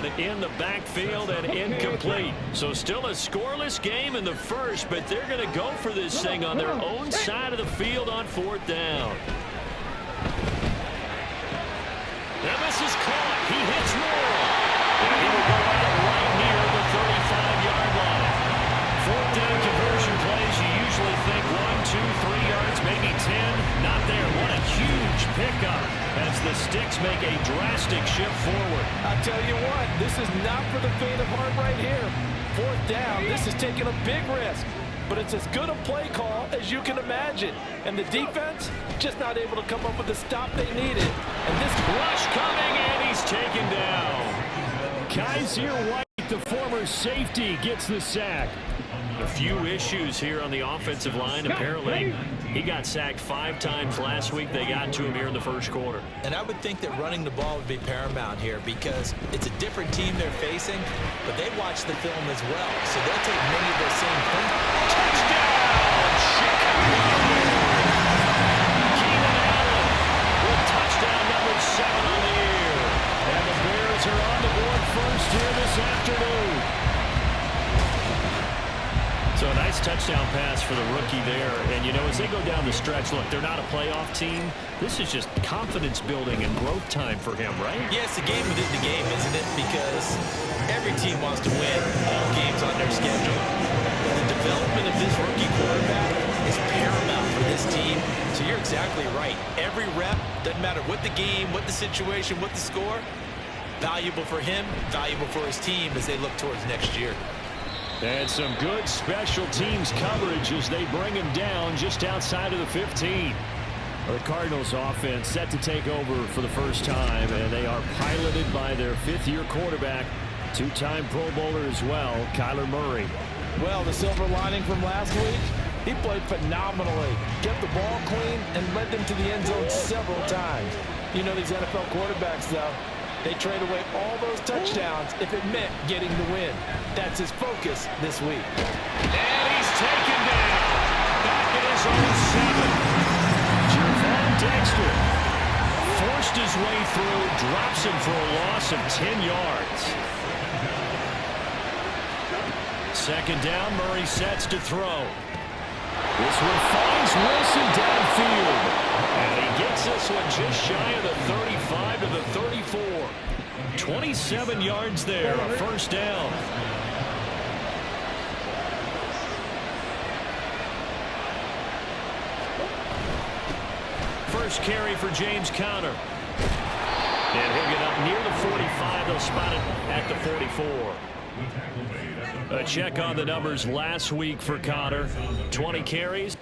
down in the backfield and incomplete. So still a scoreless game in the first, but they're going to go for this thing on their own side of the field on 4th down. Now this is caught. He hits Moore. And he will go out right near the 35-yard line. 4th down conversion plays, you usually think 1, 2, 3 yards, maybe 10. Not there. What a huge pickup as the Sticks make a drastic shift forward. I tell you what, this is not for the faint of heart right here. 4th down, this is taking a big risk. But it's as good a play call as you can imagine. And the defense just not able to come up with the stop they needed. And this rush coming, and he's taken down. Kaiser White, the former safety, gets the sack. A few issues here on the offensive line. Apparently, he got sacked 5 times last week. They got to him here in the first quarter. And I would think that running the ball would be paramount here because it's a different team they're facing, but they watch the film as well. So they'll take many of those same things. Touchdown, Chicago! Keenan Allen with touchdown number 7 on the year. And the Bears are on the board first here this afternoon. So a nice touchdown pass for the rookie there. And, you know, as they go down the stretch, look, they're not a playoff team. This is just confidence building and growth time for him, right? Yeah, it's a game within the game, isn't it? Because every team wants to win all games on their schedule. But the development of this rookie quarterback is paramount for this team. So you're exactly right. Every rep, doesn't matter what the game, what the situation, what the score, valuable for him, valuable for his team as they look towards next year. And some good special teams coverage as they bring him down just outside of the 15. The Cardinals offense set to take over for the first time, and they are piloted by their 5th-year quarterback, 2-time Pro Bowler as well, Kyler Murray. Well, the silver lining from last week, he played phenomenally, kept the ball clean, and led them to the end zone several times. You know these NFL quarterbacks, though, they trade away all those touchdowns if it meant getting the win. That's his focus this week. And he's taken down. Back at his own 7. Javon Dexter forced his way through, drops him for a loss of 10 yards. 2nd down, Murray sets to throw. This one finds Wilson downfield. And he gets this one just shy of the 35 to the 34. 27 yards there, a 1st down. First carry for James Conner. And he'll get up near the 45. They'll spot it at the 44. A check on the numbers last week for Conner. 20 carries,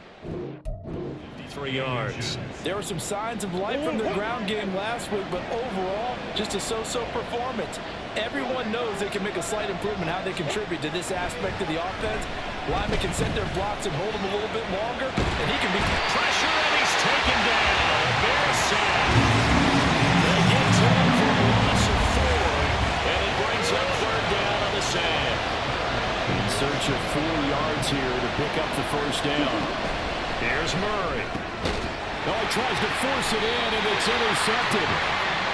53 yards. There were some signs of life from their ground game last week, but overall, just a so-so performance. Everyone knows they can make a slight improvement how they contribute to this aspect of the offense. Linemen can set their blocks and hold them a little bit longer, and he can be pressure, and he's taken down. Bears sack. They get to him for a loss of 4, and it brings up 3rd down on the sack. In search of 4 yards here to pick up the 1st down. Here's Murray. Oh, he tries to force it in, and it's intercepted.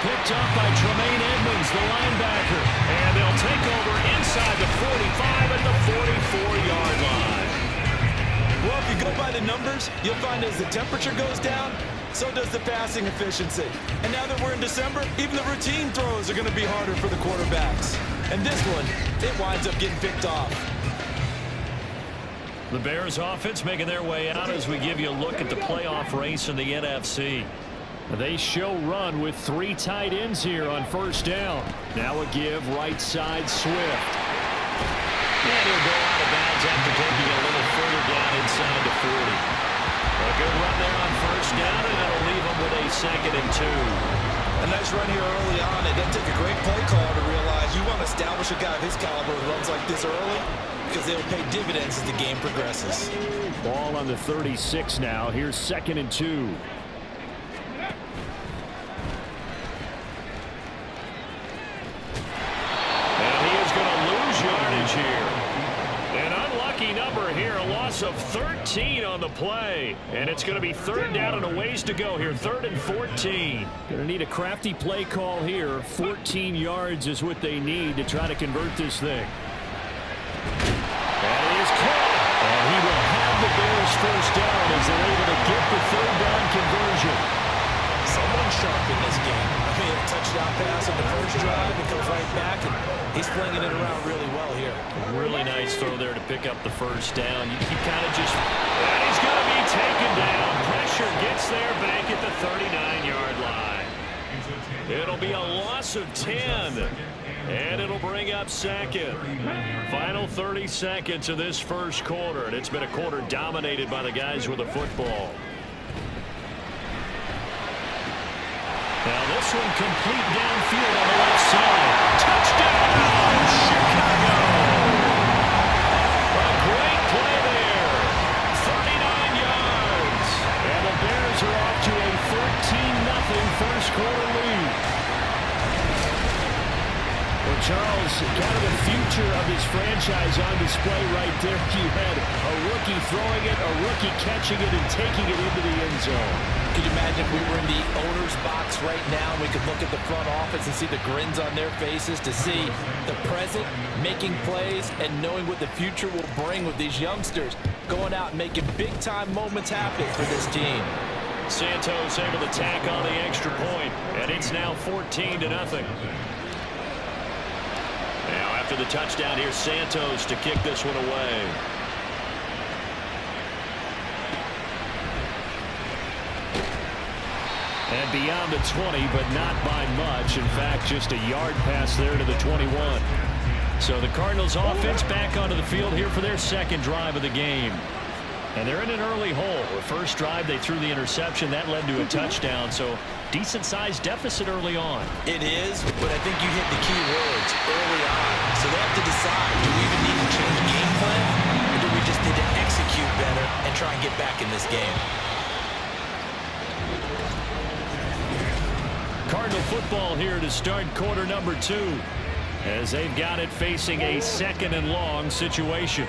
Picked up by Tremaine Edmonds, the linebacker. And they'll take over inside the 45 at the 44-yard line. Well, if you go by the numbers, you'll find as the temperature goes down, so does the passing efficiency. And now that we're in December, even the routine throws are going to be harder for the quarterbacks. And this one, it winds up getting picked off. The Bears offense making their way out as we give you a look at the playoff race in the NFC. They show run with 3 tight ends here on 1st down. Now a give right side Swift. And he'll go out of bounds after taking a little further down inside the 40. A good run there on 1st down, and it'll leave them with a 2nd and 2. A nice run here early on. It doesn't take a great play call to realize you want to establish a guy of his caliber who runs like this early, because they'll pay dividends as the game progresses. Ball on the 36 now. Here's 2nd and 2. And he is going to lose yardage here. An unlucky number here, a loss loss of 13 on the play. And it's going to be third down and a ways to go here. 3rd and 14. Going to need a crafty play call here. 14 yards is what they need to try to convert this thing. And it is caught. And he will have the Bears first down as they're able to get the 3rd down conversion. Someone sharp in this game. I mean, a touchdown pass on the first drive and goes right back, and he's flinging it around really well here. Really nice throw there to pick up the first down. He kind of just... And he's going to be taken down. Pressure gets there back at the 39-yard line. It'll be a loss of 10. And it'll bring up 2nd. Final 30 seconds of this first quarter. And it's been a quarter dominated by the guys with the football. Now this one complete downfield on the left side. Touchdown, Chicago! A great play there. 39 yards. And the Bears are off to a 13-0 first quarter lead. Well, Charles, kind of the future of his franchise on display right there. You had a rookie throwing it, a rookie catching it, and taking it into the end zone. Could you imagine if we were in the owner's box right now, we could look at the front office and see the grins on their faces, to see the present making plays and knowing what the future will bring with these youngsters going out and making big-time moments happen for this team. Santos able to tack on the extra point, and it's now 14-0. Now after the touchdown, here's Santos to kick this one away. And beyond the 20, but not by much. In fact, just a yard pass there to the 21. So the Cardinals offense back onto the field here for their 2nd drive of the game. And they're in an early hole. The first drive, they threw the interception. That led to a touchdown. So decent-sized deficit early on. It is, but I think you hit the key words early on. So they have to decide, do we even need to change game plan, or do we just need to execute better and try and get back in this game? Cardinal football here to start quarter number 2, as they've got it facing a 2nd and long situation.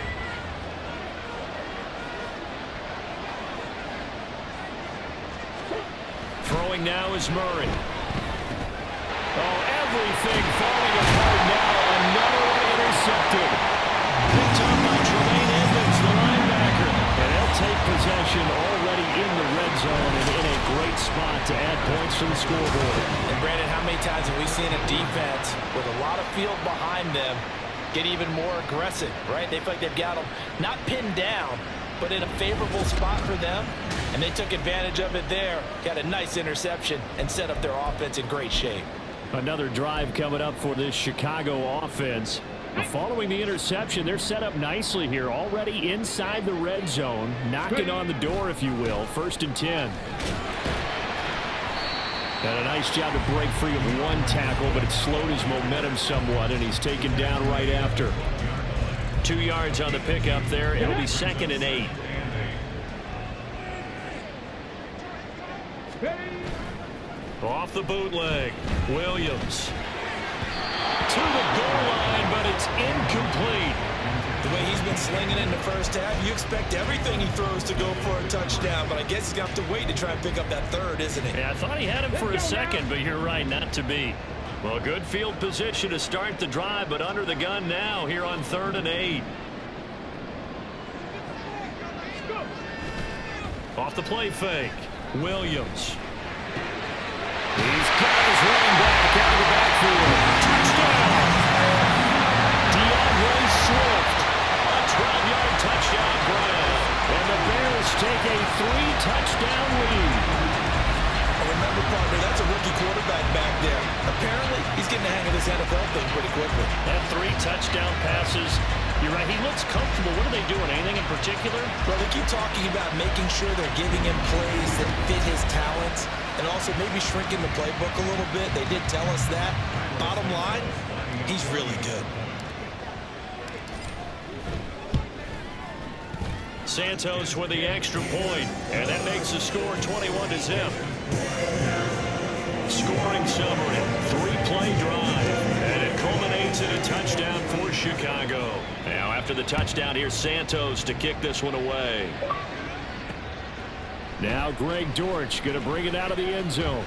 Throwing now is Murray. Oh, everything falling apart now. Another one intercepted. Picked up by Tremaine Edmonds, the linebacker. And they'll take possession already in the red zone and in a great spot to add points to the scoreboard. And Brandon, how many times have we seen a defense with a lot of field behind them get even more aggressive, right? They feel like they've got them not pinned down, but in a favorable spot for them. And they took advantage of it there, got a nice interception, and set up their offense in great shape. Another drive coming up for this Chicago offense. Following the interception, they're set up nicely here, already inside the red zone, knocking on the door, if you will. 1st and 10. And a nice job to break free of one tackle, but it slowed his momentum somewhat, and he's taken down right after. 2 yards on the pickup there. It'll be 2nd and 8. Off the bootleg, Williams. To the goal line, but it's incomplete. The way he's been slinging in the first half, you expect everything he throws to go for a touchdown, but I guess he's going to have to wait to try and pick up that 3rd, isn't he? Yeah, I thought he had him for a second, but you're right, not to be. Well, good field position to start the drive, but under the gun now here on 3rd and 8. Off the play fake, Williams. He's got his running back out of the backfield. Touchdown! DeAndre Swift. A 12-yard touchdown grab. And the Bears take a 3-touchdown lead. Remember, partner, that's a rookie quarterback back there. Apparently, he's getting the hang of this NFL thing pretty quickly. That 3 touchdown passes. You're right, he looks comfortable. What are they doing? Anything in particular? Well, they keep talking about making sure they're giving him plays that fit his talents and also maybe shrinking the playbook a little bit. They did tell us that. Bottom line, he's really good. Santos with the extra point, and that makes the score 21-0. Scoring summary, 3-play drive, and it culminates in a touchdown for Chicago. Now after the touchdown, here's Santos to kick this one away. Now Greg Dortch going to bring it out of the end zone.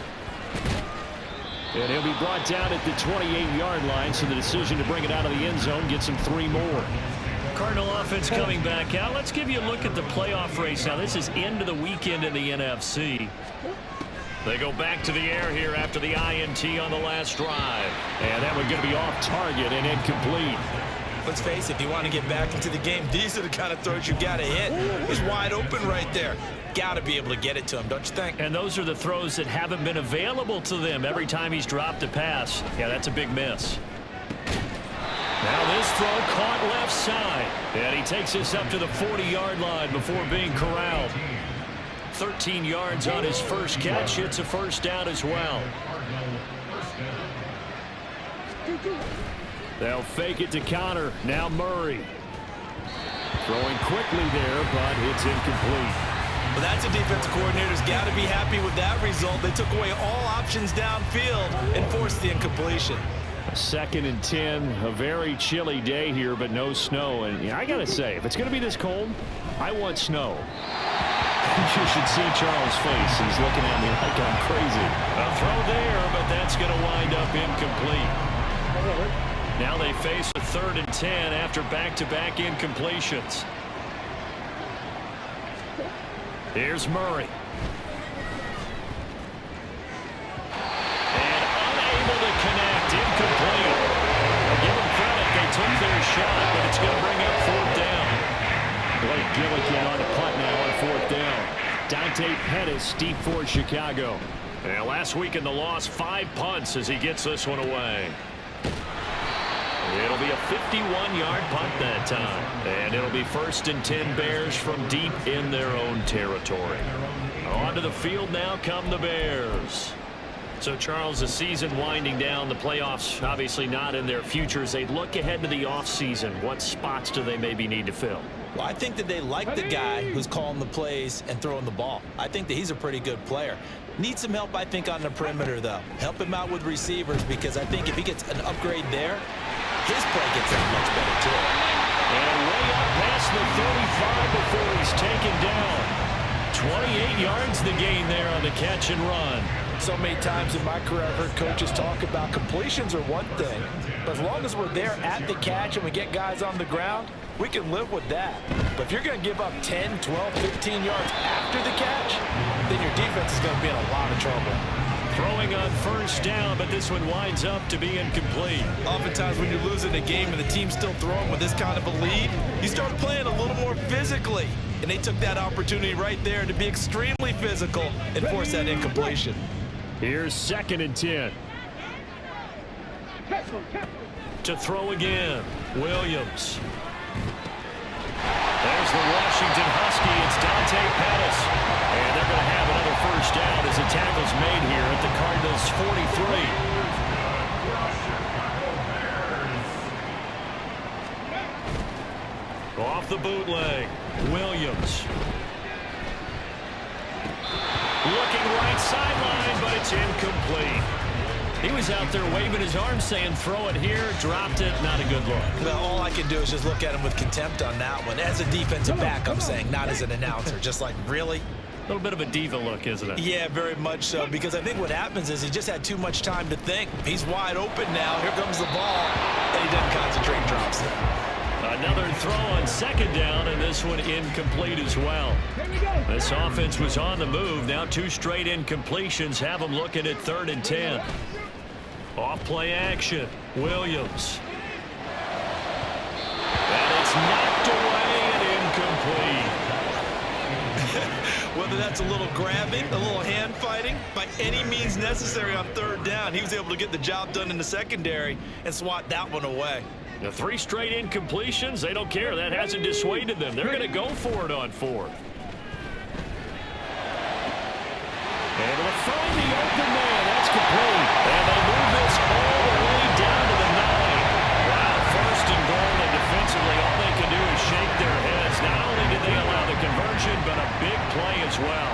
And he'll be brought down at the 28-yard line, so the decision to bring it out of the end zone gets him 3 more. Cardinal offense coming back out. Let's give you a look at the playoff race. Now, this is end of the weekend in the NFC. They go back to the air here after the INT on the last drive. And that one's going to be off target and incomplete. Let's face it, if you want to get back into the game, these are the kind of throws you got to hit. He's wide open right there. Got to be able to get it to him, don't you think? And those are the throws that haven't been available to them every time he's dropped a pass. Yeah, that's a big miss. Now this throw caught left side. And he takes this up to the 40-yard line before being corralled. 13 yards on his first catch. It's a first down as well. They'll fake it to counter. Now Murray. Throwing quickly there, but it's incomplete. Well, that's a defensive coordinator's got to be happy with that result. They took away all options downfield and forced the incompletion. 2nd and 10, a very chilly day here, but no snow. And I got to say, if it's going to be this cold, I want snow. You should see Charles' face. He's looking at me like I'm crazy. A throw there, but that's going to wind up incomplete. Now they face a 3rd and 10 after back-to-back incompletions. Here's Murray. And unable to connect. Incomplete. I'll give them credit. They took their shot, but it's going to bring up 4th down. Blake Gillikin on the punt now on 4th down. Dante Pettis deep for Chicago. And last week in the loss, 5 punts as he gets this one away. It'll be a 51-yard punt that time. And it'll be 1st and 10 Bears from deep in their own territory. Onto the field now come the Bears. So, Charles, the season winding down, the playoffs obviously not in their future. As they look ahead to the offseason, what spots do they maybe need to fill? Well, I think that they like the guy who's calling the plays and throwing the ball. I think that he's a pretty good player. Needs some help, I think, on the perimeter, though. Help him out with receivers, because I think if he gets an upgrade there, his play gets that much better, too. And way up past the 35 before he's taken down. 28 yards the gain there on the catch and run. So many times in my career I've heard coaches talk about completions are one thing, but as long as we're there at the catch and we get guys on the ground, we can live with that. But if you're going to give up 10, 12, 15 yards after the catch, then your defense is going to be in a lot of trouble. Throwing on 1st down, but this one winds up to be incomplete. Oftentimes when you're losing a game and the team's still throwing with this kind of a lead, you start playing a little more physically. And they took that opportunity right there to be extremely physical and force that incompletion. Here's 2nd and 10. To throw again, Williams. There's the Washington Husky. It's Dante Pettis. And they're going to have another 1st down as the tackle's made here at the Cardinals' 43. Off the bootleg, Williams. Looking right sideline, but it's incomplete. He was out there waving his arms saying, throw it here, dropped it, not a good look. Well, all I can do is just look at him with contempt on that one. As a defensive back, I'm saying, not as an announcer. Just like, really? A little bit of a diva look, isn't it? Yeah, very much so, because I think what happens is he just had too much time to think. He's wide open now. Here comes the ball, and he doesn't concentrate, drops it. Another throw on 2nd down, and this one incomplete as well. This offense was on the move. Now 2 straight incompletions have them looking at 3rd and 10. Off play action, Williams. And it's knocked away and incomplete. Whether that's a little grabbing, a little hand fighting, by any means necessary on 3rd down, he was able to get the job done in the secondary and swat that one away. The 3 straight incompletions, they don't care. That hasn't dissuaded them. They're going to go for it on 4th. Able to find the open man. That's complete. And they move this all the way down to the 9. Wow, 1st and goal, and defensively all they can do is shake their heads. Not only did they allow the conversion, but a big play as well.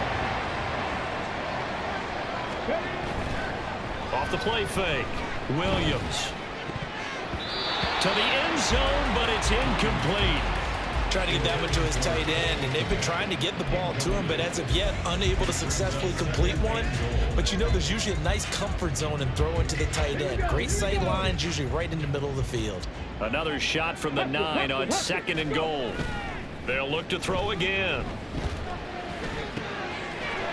Off the play fake, Williams. To the end zone, but it's incomplete. Trying to get that one to his tight end, and they've been trying to get the ball to him, but as of yet, unable to successfully complete one. But you know there's usually a nice comfort zone and throw into the tight end. Great sight lines, usually right in the middle of the field. Another shot from the 9 on 2nd and goal. They'll look to throw again.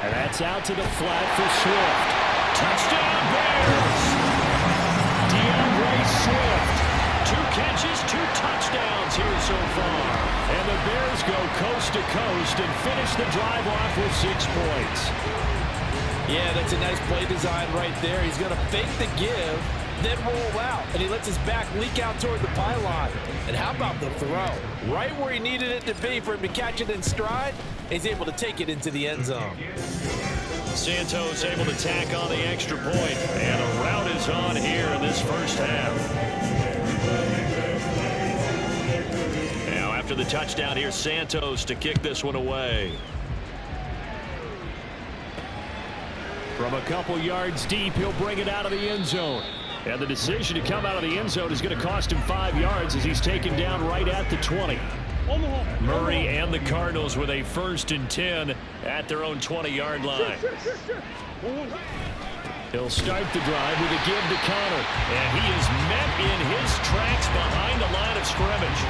And that's out to the flat for Swift. Touchdown, Bears! DeAndre Swift. 2 catches, 2 touchdowns here so far. And the Bears go coast to coast and finish the drive off with 6 points. Yeah, that's a nice play design right there. He's going to fake the give, then roll out, and he lets his back leak out toward the pylon. And how about the throw? Right where he needed it to be for him to catch it in stride, he's able to take it into the end zone. Santos able to tack on the extra point, and a rout is on here in this first half. Now after the touchdown, here's Santos to kick this one away. From a couple yards deep, he'll bring it out of the end zone. And the decision to come out of the end zone is going to cost him 5 yards as he's taken down right at the 20. Murray and the Cardinals with a 1st and 10 at their own 20-yard line. He'll start the drive with a give to Connor. And he is met in his tracks behind the line of scrimmage.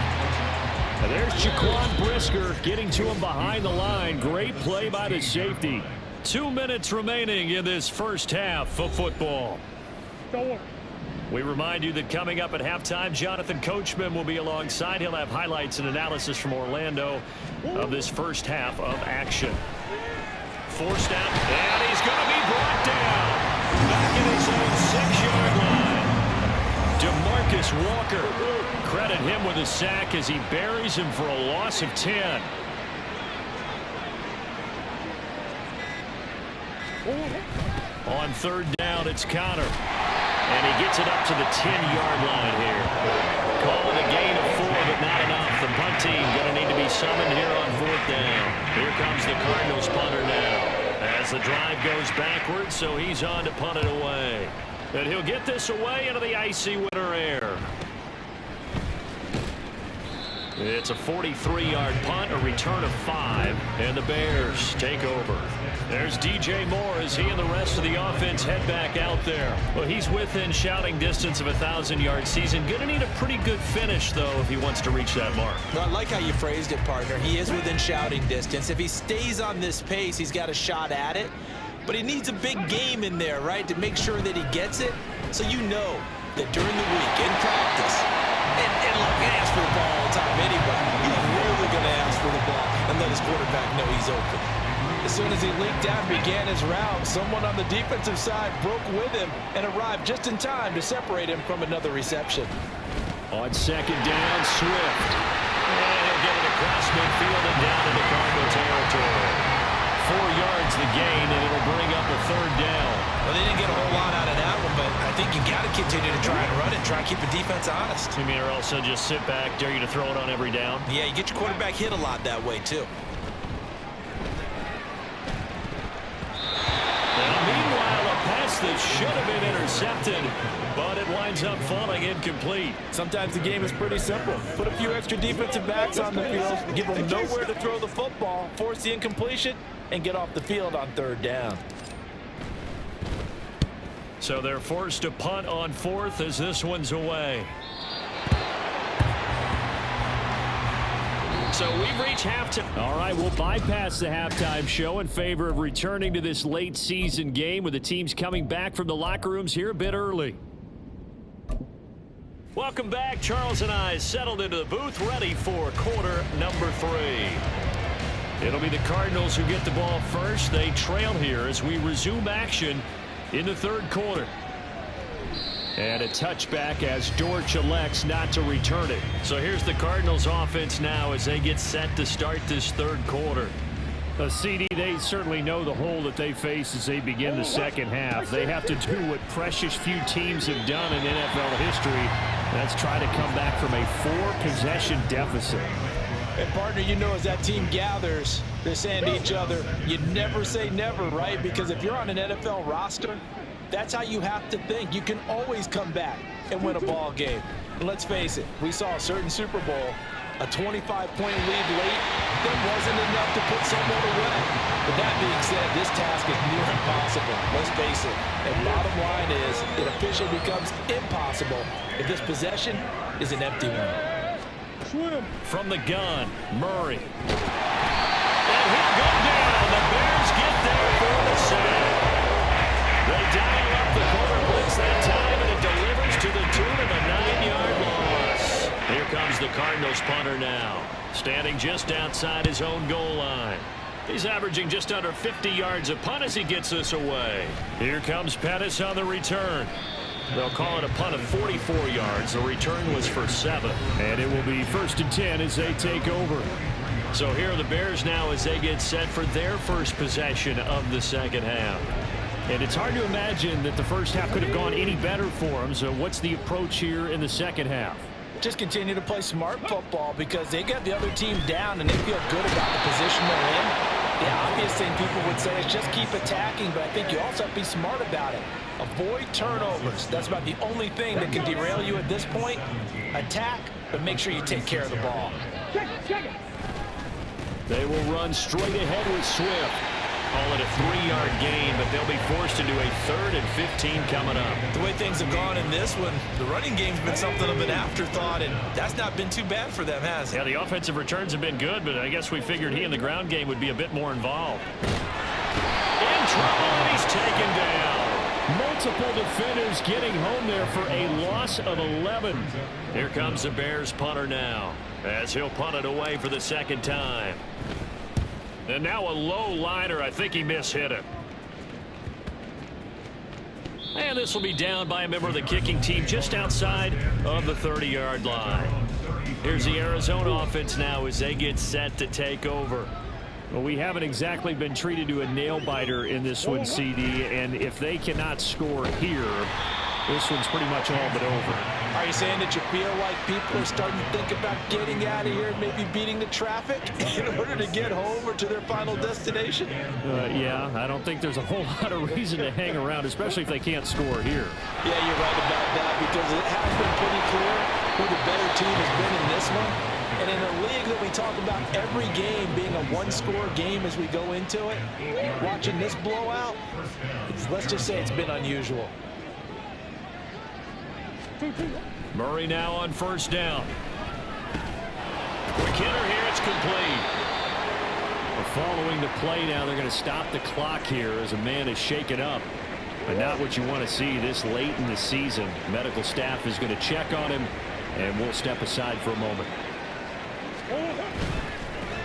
And there's Jaquan Brisker getting to him behind the line. Great play by the safety. 2 minutes remaining in this first half of football. We remind you that coming up at halftime, Jonathan Coachman will be alongside. He'll have highlights and analysis from Orlando of this first half of action. Forced out, and he's going to be brought down. Back in his own 6-yard line. DeMarcus Walker. Credit him with a sack as he buries him for a loss of 10. On 3rd down, it's Connor. And he gets it up to the 10-yard line here. Call it a gain of 4, but not enough. The punt team going to need to be summoned here on 4th down. Here comes the Cardinals punter now. As the drive goes backwards, so he's on to punt it away. And he'll get this away into the icy winter air. It's a 43-yard punt, a return of 5, and the Bears take over. There's DJ Moore as he and the rest of the offense head back out there. Well, he's within shouting distance of a 1,000-yard season. Going to need a pretty good finish, though, if he wants to reach that mark. Well, I like how you phrased it, partner. He is within shouting distance. If he stays on this pace, he's got a shot at it. But he needs a big game in there, right, to make sure that he gets it. So you know that during the week, in practice, and look, he asks for the ball all the time anyway. He's really going to ask for the ball and let his quarterback know he's open. As soon as he leaked out and began his route, someone on the defensive side broke with him and arrived just in time to separate him from another reception. On 2nd down, Swift. And he'll get it across midfield and down into Cardinal territory. 4 yards the gain, and it'll bring up a 3rd down. Well, they didn't get a whole lot out of that one, but I think you got to continue to try and run it, try and keep the defense honest. You mean, or also just sit back, dare you to throw it on every down? Yeah, you get your quarterback hit a lot that way, too. Meanwhile, a pass that should have been intercepted, but it winds up falling incomplete. Sometimes the game is pretty simple. Put a few extra defensive backs on the field, give them nowhere to throw the football, force the incompletion, and get off the field on 3rd down. So they're forced to punt on 4th as this one's away. So we've reached halftime. All right, we'll bypass the halftime show in favor of returning to this late season game with the teams coming back from the locker rooms here a bit early. Welcome back. Charles and I settled into the booth ready for quarter number 3. It'll be the Cardinals who get the ball first. They trail here as we resume action in the 3rd quarter. And a touchback as Dortch elects not to return it. So here's the Cardinals offense now as they get set to start this 3rd quarter. CD, they certainly know the hole that they face as they begin the 2nd half. They have to do what precious few teams have done in NFL history. That's try to come back from a 4-possession deficit. And partner, you know, as that team gathers, they're saying to each other, you never say never, right? Because if you're on an NFL roster, that's how you have to think. You can always come back. and win a ball game. And let's face it, we saw a certain Super Bowl, a 25-point lead late, that wasn't enough to put someone away. But that being said, this task is near impossible. Let's face it. And bottom line is, it officially becomes impossible if this possession is an empty one. From the gun, Murray. And he'll go down. The Bears get there for the sack. They dial up the quarter blitz that time, and it delivers to the tune of a 9-yard loss. Here comes the Cardinals punter now, standing just outside his own goal line. He's averaging just under 50 yards a punt as he gets this away. Here comes Pettis on the return. They'll call it a punt of 44 yards. The return was for 7. And it will be 1st and 10 as they take over. So here are the Bears now as they get set for their first possession of the second half. And it's hard to imagine that the first half could have gone any better for them. So what's the approach here in the second half? Just continue to play smart football because they got the other team down and they feel good about the position they're in. The obvious thing people would say is just keep attacking, but I think you also have to be smart about it. Avoid turnovers. That's about the only thing that can derail you at this point. Attack, but make sure you take care of the ball. They will run straight ahead with Swift. Call it a 3-yard gain, but they'll be forced into a 3rd and 15 coming up. The way things have gone in this one, the running game's been something of an afterthought, and that's not been too bad for them, has it? Yeah, the offensive returns have been good, but I guess we figured he in the ground game would be a bit more involved. In trouble, and he's taken down. Multiple defenders getting home there for a loss of 11. Here comes the Bears punter now, as he'll punt it away for the second time. And now a low liner. I think he mishit it. And this will be down by a member of the kicking team just outside of the 30-yard line. Here's the Arizona offense now as they get set to take over. Well, we haven't exactly been treated to a nail-biter in this one, CD, and if they cannot score here, this one's pretty much all but over. Are you saying that you feel like people are starting to think about getting out of here and maybe beating the traffic in order to get home or to their final destination? Yeah, I don't think there's a whole lot of reason to hang around, especially if they can't score here. Yeah, you're right about that because it has been pretty clear who the better team has been in this one. And in a league that we talk about every game being a one-score game as we go into it, watching this blowout, let's just say it's been unusual. Murray now on 1st down. McKinnon here, it's complete. Following the play now, they're going to stop the clock here as a man is shaken up. But not what you want to see this late in the season. Medical staff is going to check on him, and we'll step aside for a moment.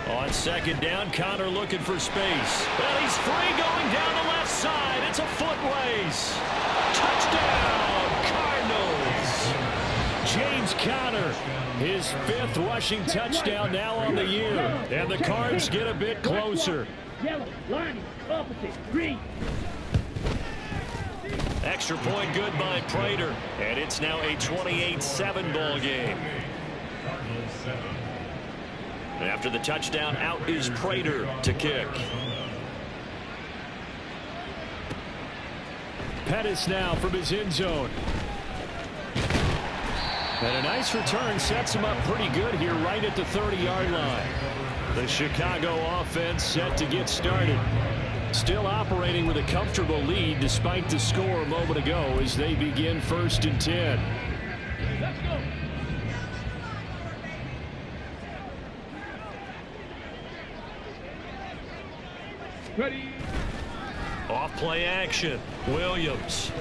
On 2nd down, Connor looking for space. Well, he's free going down the left side. It's a foot race. Touchdown, Cardinals. James Conner, his 5th rushing touchdown now on the year. And the Cards get a bit closer. Yellow, lining, opposite, green. Extra point good by Prater. And it's now a 28-7 ball game. After the touchdown, out is Prater to kick. Pettis now from his end zone. And a nice return sets him up pretty good here right at the 30-yard line. The Chicago offense set to get started. Still operating with a comfortable lead despite the score a moment ago as they begin 1st and 10. Let's go. Ready. Off play action. Williams.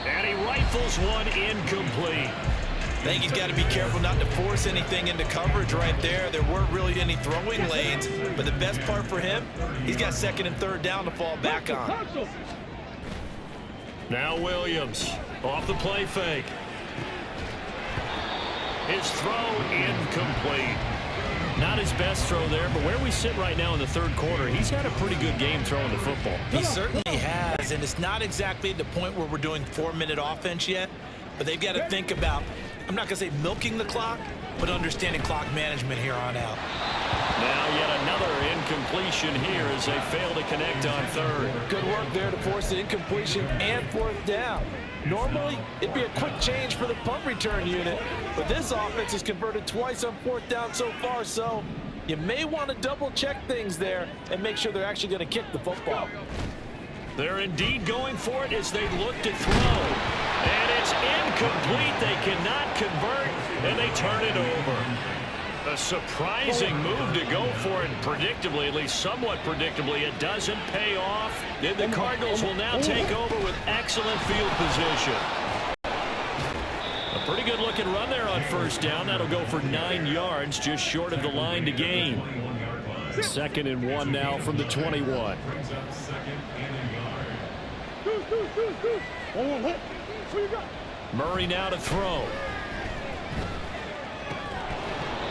And he rifles one incomplete. I think he's got to be careful not to force anything into coverage right there. There weren't really any throwing lanes, but the best part for him, he's got 2nd and 3rd down to fall back on. Now Williams off the play fake. His throw incomplete. Not his best throw there, but where we sit right now in the 3rd quarter, he's had a pretty good game throwing the football. He certainly has, and it's not exactly at the point where we're doing 4-minute offense yet, but they've got to think about, I'm not going to say milking the clock, but understanding clock management here on out. Now yet another incompletion here as they fail to connect on third. Good work there to force the incompletion and fourth down. Normally, it'd be a quick change for the punt return unit, but this offense has converted twice on fourth down so far, so you may want to double-check things there and make sure they're actually going to kick the football. They're indeed going for it as they look to throw. And it's incomplete. They cannot convert, and they turn it over. A surprising move to go for it. Predictably, at least somewhat predictably, it doesn't pay off. And the Cardinals will now take over with excellent field position. A pretty good looking run there on first down. That'll go for 9 yards, just short of the line to gain. 2nd and 1 now from the 21. Murray now to throw.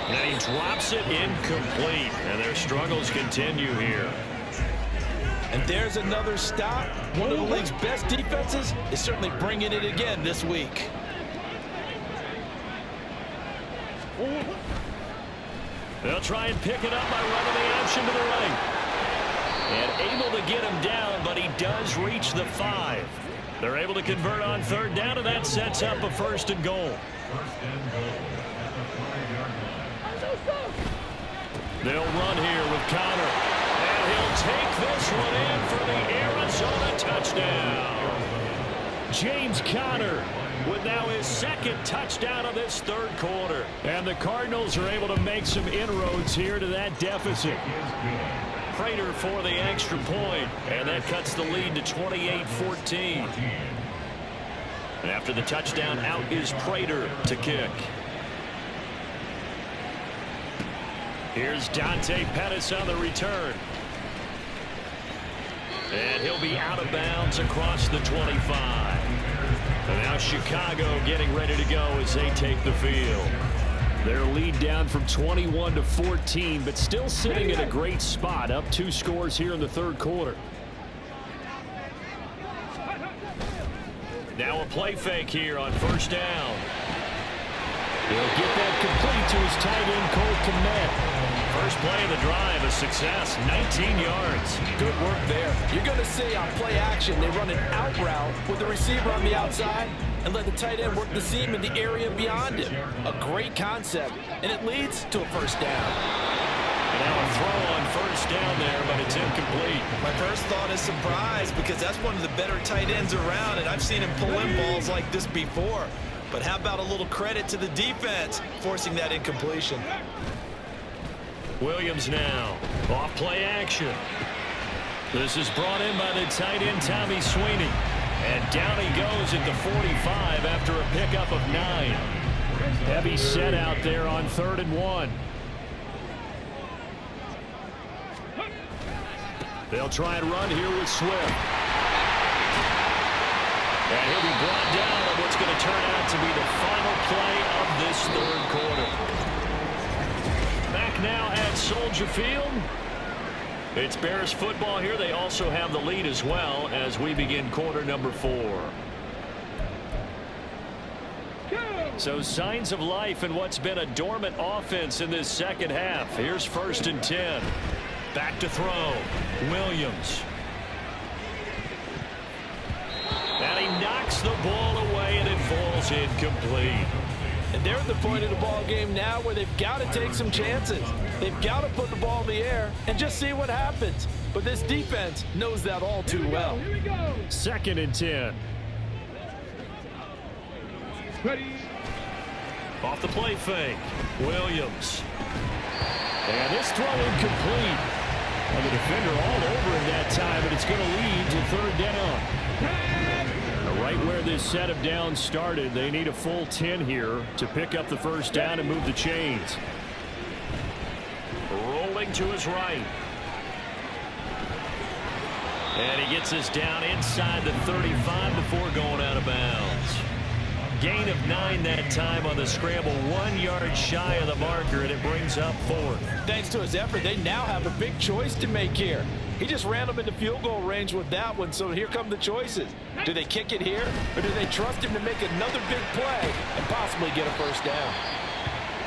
And he drops it incomplete. And their struggles continue here. And there's another stop. One of the league's best defenses is certainly bringing it again this week. They'll try and pick it up by running the option to the right. And able to get him down, but he does reach the 5. They're able to convert on third down, and that sets up a 1st and goal. They'll run here with Connor. And he'll take this one in for the Arizona touchdown. James Conner with now his 2nd touchdown of this 3rd quarter. And the Cardinals are able to make some inroads here to that deficit. Prater for the extra point, and that cuts the lead to 28-14. After the touchdown, out is Prater to kick. Here's Dante Pettis on the return. And he'll be out of bounds across the 25. And now Chicago getting ready to go as they take the field. Their lead down from 21 to 14, but still sitting in a great spot, up 2 scores here in the 3rd quarter. Now a play fake here on first down. He'll get that complete to his tight end, Cole Kmet. First play of the drive, a success, 19 yards. Good work there. You're going to see on play action, they run an out route with the receiver on the outside and let the tight end work the seam in the area beyond him. A great concept, and it leads to a 1st down. And now a throw on first down there, but it's incomplete. My first thought is surprise because that's one of the better tight ends around, and I've seen him pull in balls like this before. But how about a little credit to the defense forcing that incompletion? Williams now, off play action. This is brought in by the tight end, Tommy Sweeney. And down he goes at the 45 after a pickup of 9. Heavy set out there on 3rd and 1. They'll try and run here with Swift. And he'll be brought down on what's going to turn out to be the final play of this 3rd quarter. Back now at Soldier Field. It's Bears football here. They also have the lead as well as we begin quarter number 4. So signs of life in what's been a dormant offense in this 2nd half. Here's 1st and 10. Back to throw. Williams. And he knocks the ball away, and it falls incomplete. And they're at the point of the ball game now where they've got to take some chances. They've got to put the ball in the air and just see what happens. But this defense knows that all too well. 2nd and 10. Ready. Off the play fake. Williams. And this throw incomplete. And the defender all over him that time, but it's going to lead to 3rd down. Right where this set of downs started, they need a full 10 here to pick up the 1st down and move the chains. Rolling to his right. And he gets us down inside the 35 before going out of bounds. Gain of 9 that time on the scramble, 1 yard shy of the marker, and it brings up 4th. Thanks to his effort, they now have a big choice to make here. He just ran them into field goal range with that one, so here come the choices. Do they kick it here, or do they trust him to make another big play and possibly get a 1st down?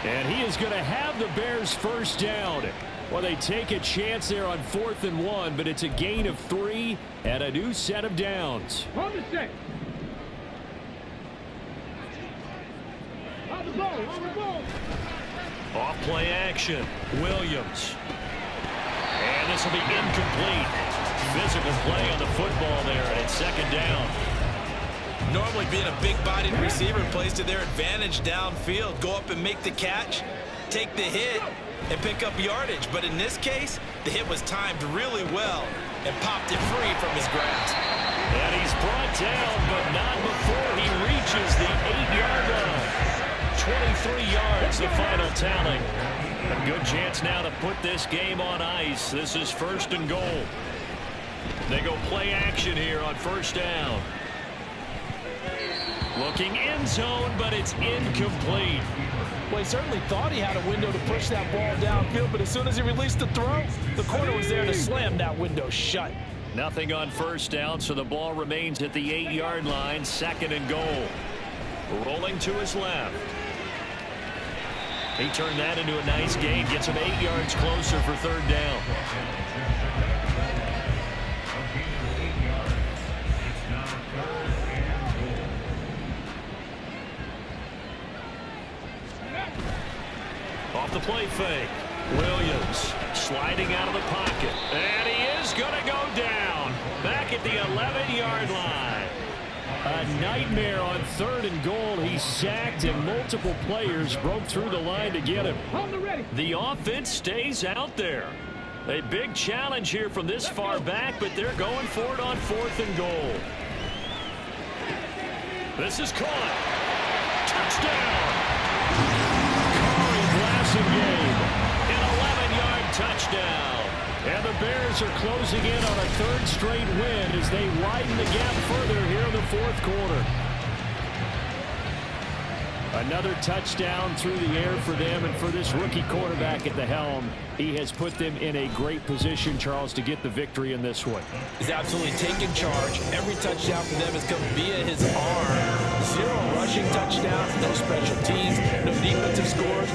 And he is going to have the Bears first down. Well, they take a chance there on 4th and 1, but it's a gain of 3 and a new set of downs. On the set. On the ball, on the ball. Off play action. Williams. And this will be incomplete. Physical play on the football there, and it's 2nd down. Normally being a big-bodied receiver plays to their advantage downfield. Go up and make the catch, take the hit, and pick up yardage. But in this case, the hit was timed really well and popped it free from his grasp. And he's brought down, but not before he reaches the 8-yard line. 23 yards, the final tally. A good chance now to put this game on ice. This is 1st and goal. They go play action here on 1st down. Looking end zone, but it's incomplete. Well, he certainly thought he had a window to push that ball downfield, but as soon as he released the throw, the corner was there to slam that window shut. Nothing on 1st down, so the ball remains at the 8-yard line. 2nd and goal. Rolling to his left. He turned that into a nice gain. Gets him 8 yards closer for 3rd down. Off the play fake. Williams sliding out of the pocket. And he is going to go down. Back at the 11-yard line. A nightmare on 3rd and goal. He sacked, and multiple players broke through the line to get him. On the ready. The offense stays out there. A big challenge here from this far back, but they're going for it on 4th and goal. This is caught. Touchdown. Game. An 11-yard touchdown. And the Bears are closing in on a 3rd straight win as they widen the gap further here in the 4th quarter. Another touchdown through the air for them, and for this rookie quarterback at the helm, he has put them in a great position, Charles, to get the victory in this one. He's absolutely taken charge. Every touchdown for them has come via his arm. 0 rushing touchdowns, no special teams, no defensive scores.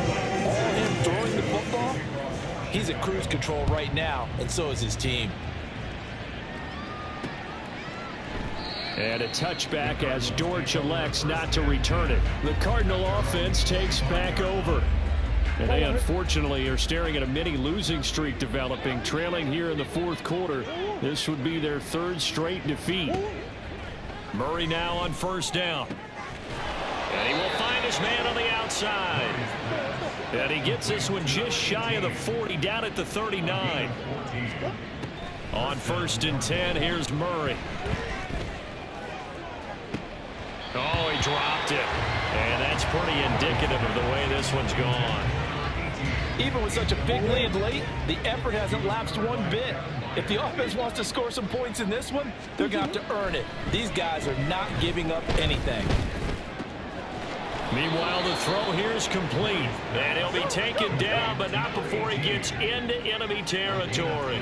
All him throwing the football. He's at cruise control right now, and so is his team. And a touchback as Dortch elects not to return it. The Cardinal offense takes back over. And they unfortunately are staring at a mini losing streak developing, trailing here in the 4th quarter. This would be their 3rd straight defeat. Murray now on 1st down. And he will find his man on the outside. And he gets this one just shy of the 40, down at the 39. On 1st and 10, here's Murray. Oh, he dropped it. And that's pretty indicative of the way this one's gone. Even with such a big lead late, the effort hasn't lapsed one bit. If the offense wants to score some points in this one, they're going to have to earn it. These guys are not giving up anything. Meanwhile, the throw here is complete. And he'll be taken down, but not before he gets into enemy territory.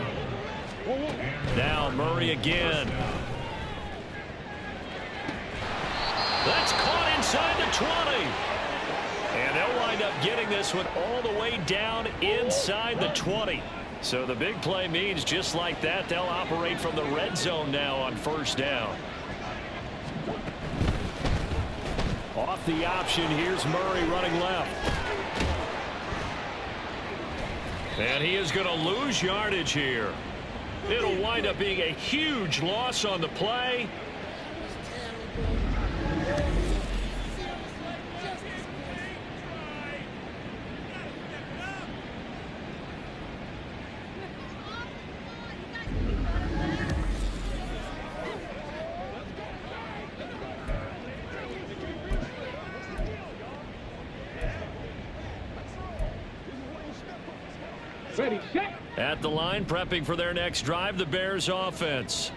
Now Murray again. That's caught inside the 20. And they'll wind up getting this one all the way down inside the 20. So the big play means just like that, they'll operate from the red zone now on 1st down. Off the option, here's Murray running left. And he is going to lose yardage here. It'll wind up being a huge loss on the play. Ready, set. At the line, prepping for their next drive, the Bears offense.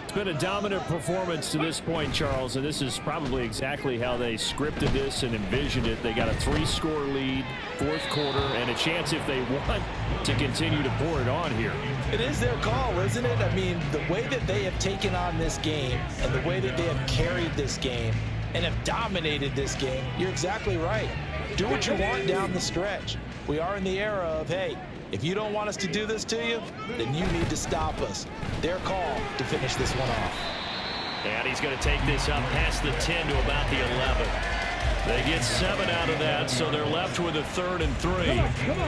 It's been a dominant performance to this point, Charles, and this is probably exactly how they scripted this and envisioned it. They got a 3-score lead, 4th quarter, and a chance if they want to continue to pour it on here. It is their call, isn't it? I mean, the way that they have taken on this game and the way that they have carried this game and have dominated this game, you're exactly right. Do what you want down the stretch. We are in the era of, hey, if you don't want us to do this to you, then you need to stop us. Their call to finish this one off. And he's going to take this up past the 10 to about the 11. They get 7 out of that, so they're left with a 3rd and 3.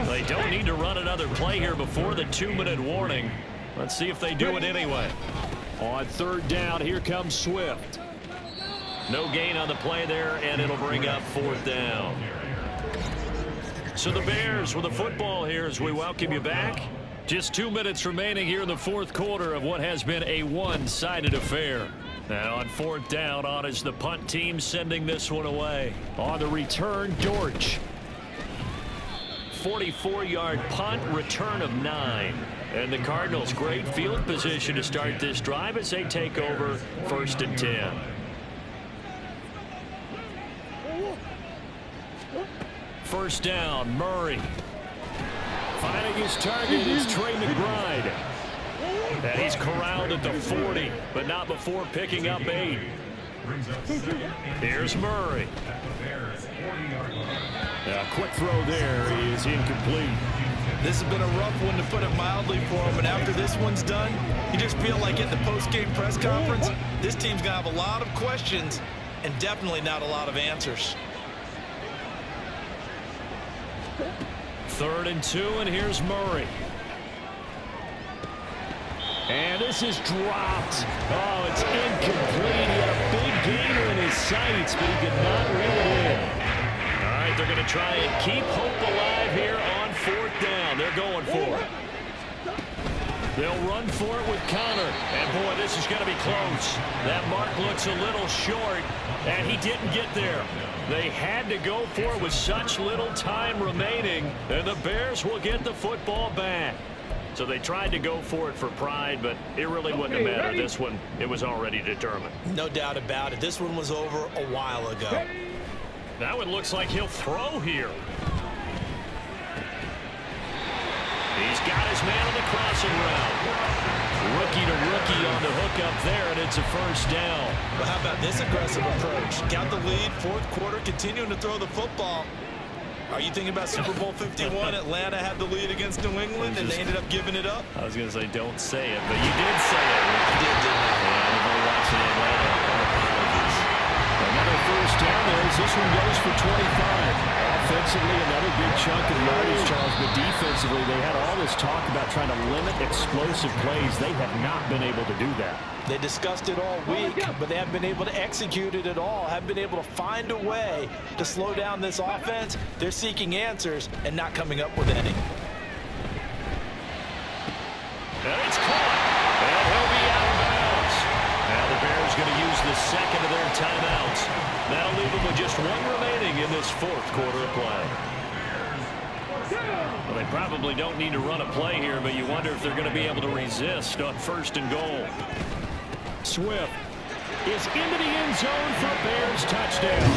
They don't need to run another play here before the 2-minute warning. Let's see if they do it anyway. On 3rd down, here comes Swift. No gain on the play there, and it'll bring up 4th down. So the Bears with the football here as we welcome you back. Just 2 minutes remaining here in the 4th quarter of what has been a one-sided affair. Now on 4th down, on is the punt team sending this one away. On the return, Dortch. 44-yard punt, return of 9. And the Cardinals, great field position to start this drive as they take over 1st and 10. First down, Murray. Finding his target is Trey McBride. And he's corralled at the 40, but not before picking up 8. Here's Murray. A quick throw there is incomplete. This has been a rough one, to put it mildly, for him. And after this one's done, you just feel like in the post-game press conference, this team's going to have a lot of questions and definitely not a lot of answers. 3rd and 2, and here's Murray. And this is dropped. Oh, it's incomplete. He had a big gainer in his sights, but he could not reel it in. All right, they're going to try and keep hope alive here on 4th down. They're going for it. They'll run for it with Connor. And, boy, this is going to be close. That mark looks a little short, and he didn't get there. They had to go for it with such little time remaining, and the Bears will get the football back. So they tried to go for it for pride, but it really wouldn't have mattered. This one, it was already determined. No doubt about it. This one was over a while ago. That one looks like he'll throw here. He's got his man on the crossing route. Rookie to rookie on the hook up there, and it's a 1st down. Well, how about this aggressive approach? Got the lead, 4th quarter, continuing to throw the football. Are you thinking about Super Bowl 51? Atlanta had the lead against New England, and they ended up giving it up? I was going to say, don't say it, but you did say it. You did, didn't I? And everybody watching Atlanta, apologies. Another 1st down there as this one goes for 25. Offensively, another big chunk of yardage, Charles, but defensively, they had all this talk about trying to limit explosive plays. They have not been able to do that. They discussed it all week, but they haven't been able to execute it at all. Haven't been able to find a way to slow down this offense. They're seeking answers and not coming up with any. And it's caught. And he'll be out of bounds. Now the Bears going to use the second of their timeouts. That'll leave them with just 1 remaining in this 4th quarter of play. Well, they probably don't need to run a play here, but you wonder if they're going to be able to resist on 1st and goal. Swift is into the end zone for a Bears touchdown.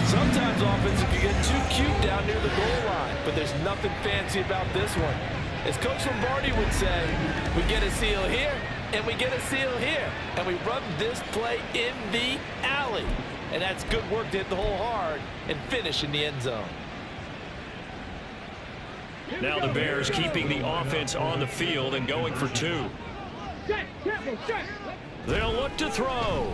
Sometimes offense can get too cute down near the goal line, but there's nothing fancy about this one. As Coach Lombardi would say, we get a seal here, and we get a seal here, and we run this play in the alley. And that's good work to hit the hole hard and finish in the end zone. Now the Bears keeping the offense on the field and going for 2. They'll look to throw.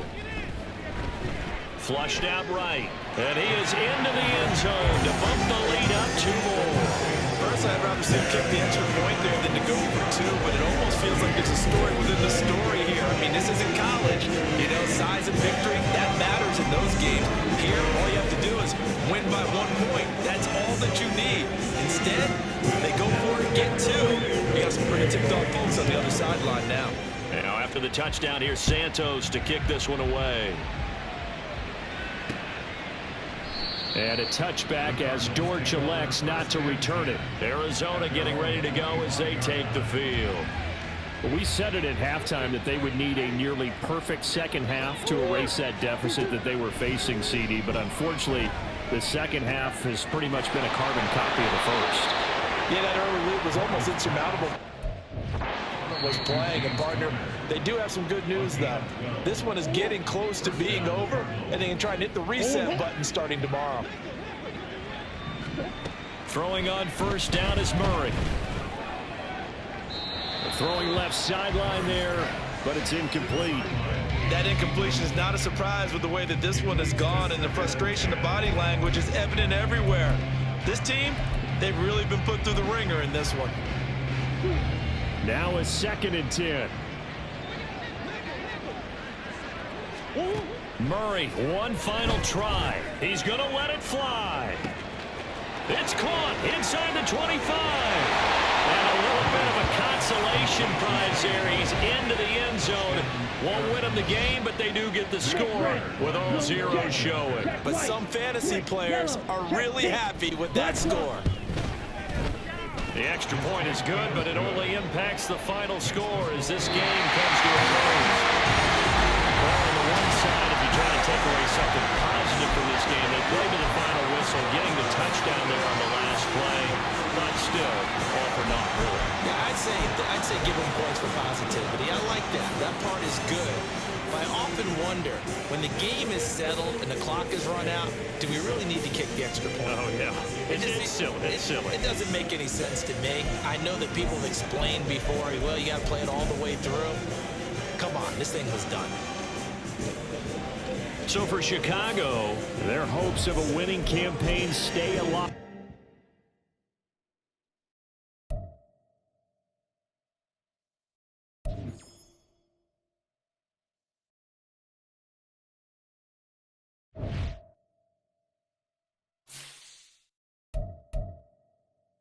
Flushed out right. And he is into the end zone to bump the lead up 2 more. Personally, I'd rather see him kick the extra point there than to go for 2, but it almost feels like there's a story within the story here. I mean, this isn't college. You know, size and victory, that matters in those games. Here, all you have to do is win by 1 point. That's all that you need. Instead, they go for it and get 2. You got some pretty ticked-off folks on the other sideline now. Now, after the touchdown, here's Santos to kick this one away. And a touchback as Dortch elects not to return it. Arizona getting ready to go as they take the field. We said it at halftime that they would need a nearly perfect second half to erase that deficit that they were facing, CD. But unfortunately, the second half has pretty much been a carbon copy of the first. Yeah, that early lead was almost insurmountable. Was playing a partner. They do have some good news, though. This one is getting close to being over, and they can try and hit the reset button starting tomorrow. Throwing on first down is Murray. Throwing left sideline there, but it's incomplete. That incompletion is not a surprise with the way that this one has gone, and the frustration, the body language is evident everywhere. This team, they've really been put through the ringer in this one. Now a 2nd and 10. Murray, one final try. He's going to let it fly. It's caught inside the 25. And a little bit of a consolation prize there. He's into the end zone. Won't win them the game, but they do get the score with all zeros showing. But some fantasy players are really happy with that score. The extra point is good, but it only impacts the final score as this game comes to a close. Well, on the one side, if you try to take away something positive from this game, they played to the final whistle, getting the touchdown there on the last play, but still, all for naught, really. Yeah, I'd say give them points for positivity. I like that. That part is good. But I often wonder, when the game is settled and the clock is run out, do we really need to kick the extra point? Oh, yeah. It's silly. It's silly. It doesn't make any sense to me. I know that people have explained before, well, you got to play it all the way through. Come on, this thing was done. So for Chicago, Their hopes of a winning campaign stay alive.